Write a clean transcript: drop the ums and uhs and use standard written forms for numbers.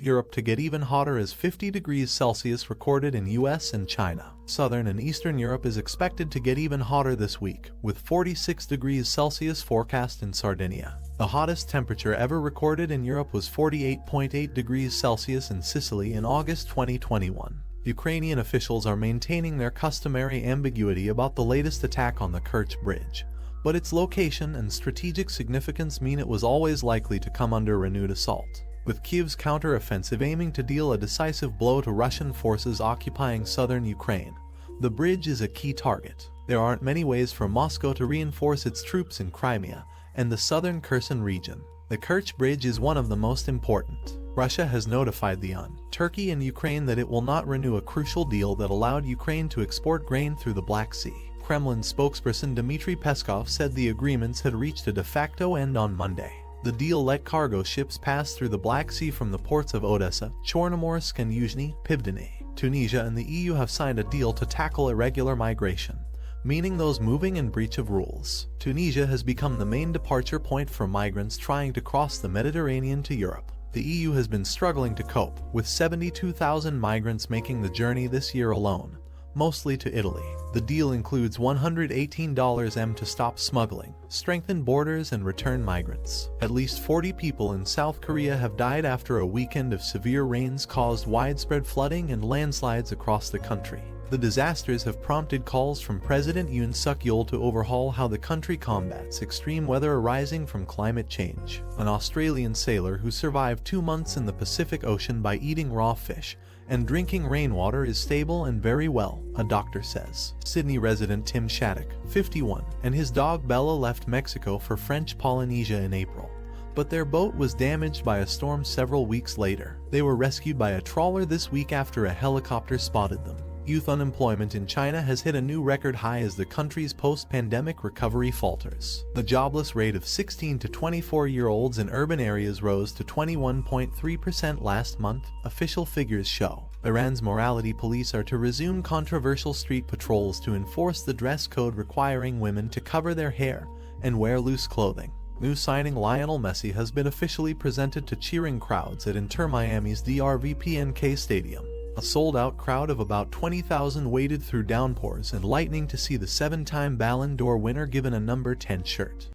Europe to get even hotter as 50 degrees Celsius recorded in US and China. Southern and Eastern Europe is expected to get even hotter this week, with 46 degrees Celsius forecast in Sardinia. The hottest temperature ever recorded in Europe was 48.8 degrees Celsius in Sicily in August 2021. Ukrainian officials are maintaining their customary ambiguity about the latest attack on the Kerch Bridge, but its location and strategic significance mean it was always likely to come under renewed assault, with Kyiv's counter-offensive aiming to deal a decisive blow to Russian forces occupying southern Ukraine. The bridge is a key target. There aren't many ways for Moscow to reinforce its troops in Crimea and the southern Kherson region. The Kerch Bridge is one of the most important. Russia has notified the UN, Turkey and Ukraine that it will not renew a crucial deal that allowed Ukraine to export grain through the Black Sea. Kremlin spokesperson Dmitry Peskov said the agreements had reached a de facto end on Monday. The deal let cargo ships pass through the Black Sea from the ports of Odessa, Chornomorsk and Yuzhny Pivdeny. Tunisia and the EU have signed a deal to tackle irregular migration, meaning those moving in breach of rules. Tunisia has become the main departure point for migrants trying to cross the Mediterranean to Europe. The EU has been struggling to cope, with 72,000 migrants making the journey this year alone, mostly to Italy. The deal includes $118 to stop smuggling, strengthen borders and return migrants. At least 40 people in South Korea have died after a weekend of severe rains caused widespread flooding and landslides across the country. The disasters have prompted calls from President Yoon Suk-yeol to overhaul how the country combats extreme weather arising from climate change. An Australian sailor who survived 2 months in the Pacific Ocean by eating raw fish and drinking rainwater is stable and very well, a doctor says. Sydney resident Tim Shattuck, 51, and his dog Bella left Mexico for French Polynesia in April, but their boat was damaged by a storm several weeks later. They were rescued by a trawler this week after a helicopter spotted them. Youth unemployment in China has hit a new record high as the country's post-pandemic recovery falters. The jobless rate of 16 to 24-year-olds in urban areas rose to 21.3% last month, official figures show. Iran's morality police are to resume controversial street patrols to enforce the dress code requiring women to cover their hair and wear loose clothing. New signing Lionel Messi has been officially presented to cheering crowds at Inter Miami's DRVPNK Stadium. A sold-out crowd of about 20,000 waded through downpours and lightning to see the 7-time Ballon d'Or winner given a number 10 shirt.